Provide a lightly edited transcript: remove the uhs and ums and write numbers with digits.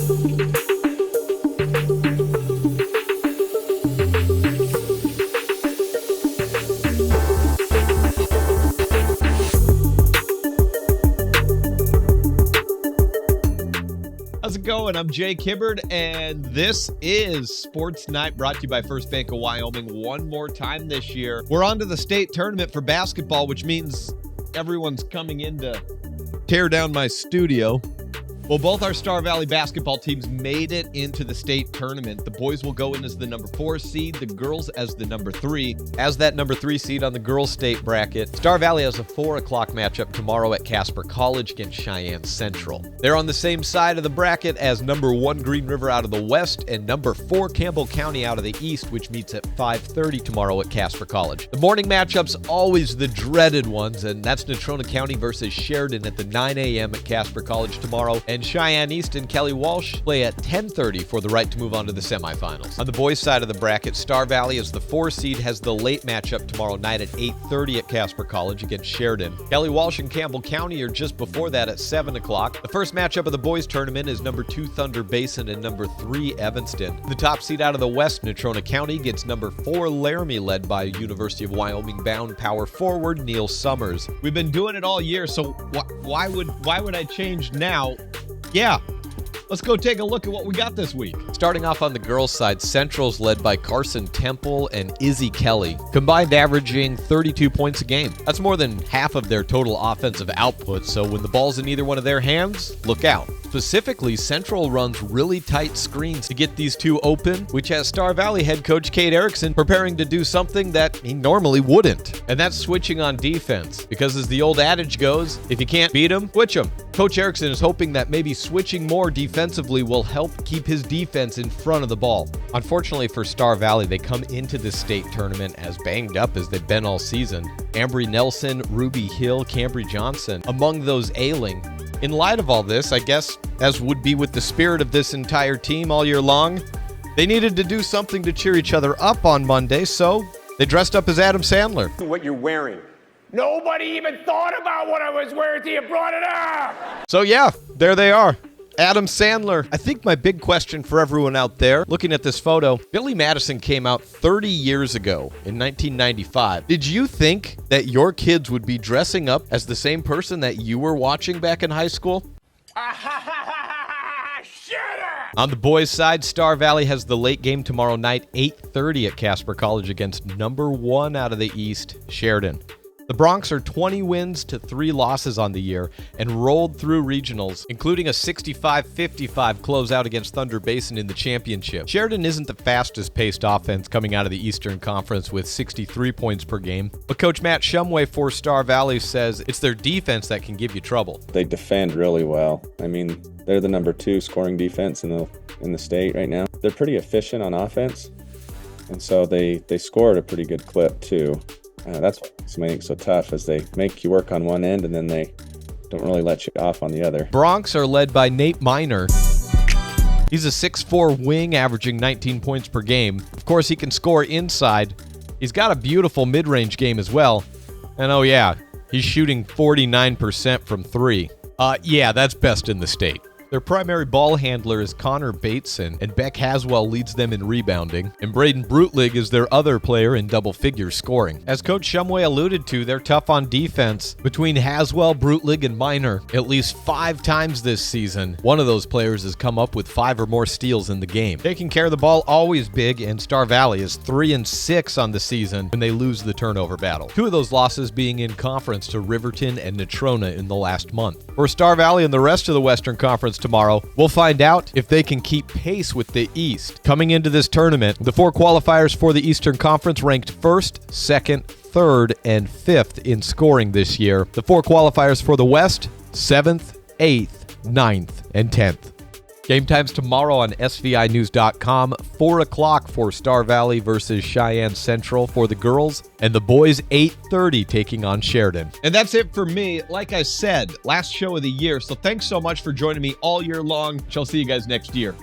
How's it going? I'm Jake Hibbard, and this is Sports Night, brought to you by First Bank of Wyoming. One more time this year, we're on to the state tournament for basketball, which means everyone's coming in to tear down my studio. Well, both our Star Valley basketball teams made it into the state tournament. The boys will go in as the number 4 seed, the girls as the number 3. As that number 3 seed on the girls' state bracket, Star Valley has a 4 o'clock matchup tomorrow at Casper College against Cheyenne Central. They're on the same side of the bracket as number 1 Green River out of the west and number 4 Campbell County out of the east, which meets at 5:30 tomorrow at Casper College. The morning matchup's always the dreaded ones, and that's Natrona County versus Sheridan at the 9 a.m. at Casper College tomorrow. And Cheyenne East and Kelly Walsh play at 10:30 for the right to move on to the semifinals. On the boys' side of the bracket, Star Valley as the 4 seed has the late matchup tomorrow night at 8:30 at Casper College against Sheridan. Kelly Walsh and Campbell County are just before that at 7 o'clock. The first matchup of the boys' tournament is number 2 Thunder Basin and number 3 Evanston. The top seed out of the west, Natrona County, gets number 4 Laramie, led by University of Wyoming bound power forward Neil Summers. We've been doing it all year, so why would I change now? Yeah, let's go take a look at what we got this week. Starting off on the girls' side, Central's led by Carson Temple and Izzy Kelly, combined averaging 32 points a game. That's more than half of their total offensive output, so when the ball's in either one of their hands, look out. Specifically, Central runs really tight screens to get these two open, which has Star Valley head coach Kate Erickson preparing to do something that he normally wouldn't, and that's switching on defense. Because as the old adage goes, if you can't beat them, switch them. Coach Erickson is hoping that maybe switching more defensively will help keep his defense in front of the ball. Unfortunately for Star Valley, they come into the state tournament as banged up as they've been all season. Ambry Nelson, Ruby Hill, Cambry Johnson, among those ailing. In light of all this, I guess, as would be with the spirit of this entire team all year long, they needed to do something to cheer each other up on Monday, so they dressed up as Adam Sandler. What you're wearing. Nobody even thought about what I was wearing till you brought it up! So yeah, there they are. Adam Sandler. I think my big question for everyone out there, looking at this photo, Billy Madison came out 30 years ago in 1995. Did you think that your kids would be dressing up as the same person that you were watching back in high school? On the boys' side, Star Valley has the late game tomorrow night, 8:30 at Casper College against number 1 out of the East, Sheridan. The Broncs are 20 wins to 3 losses on the year and rolled through regionals, including a 65-55 closeout against Thunder Basin in the championship. Sheridan isn't the fastest-paced offense coming out of the Eastern Conference with 63 points per game, but Coach Matt Shumway for Star Valley says it's their defense that can give you trouble. They defend really well. I mean, they're the number 2 scoring defense in the state right now. They're pretty efficient on offense, and so they score at a pretty good clip too. That's what makes it so tough, is they make you work on one end and then they don't really let you off on the other. Broncs are led by Nate Miner. He's a 6'4" wing averaging 19 points per game. Of course, he can score inside. He's got a beautiful mid-range game as well. And oh yeah, he's shooting 49% from 3. Yeah, that's best in the state. Their primary ball handler is Connor Bateson, and Beck Haswell leads them in rebounding, and Braden Brutlig is their other player in double figures scoring. As Coach Shumway alluded to, they're tough on defense. Between Haswell, Brutlig, and Miner, at least 5 times this season, one of those players has come up with 5 or more steals in the game. Taking care of the ball always big, and Star Valley is 3-6 on the season when they lose the turnover battle. 2 of those losses being in conference to Riverton and Natrona in the last month. For Star Valley and the rest of the Western Conference tomorrow, we'll find out if they can keep pace with the East. Coming into this tournament, the 4 qualifiers for the Eastern Conference ranked 1st, 2nd, 3rd, and 5th in scoring this year. The 4 qualifiers for the West, 7th, 8th, 9th, and 10th. Game times tomorrow on SVInews.com, 4 o'clock for Star Valley versus Cheyenne Central for the girls, and the boys 8:30 taking on Sheridan. And that's it for me. Like I said, last show of the year, so thanks so much for joining me all year long. I'll see you guys next year.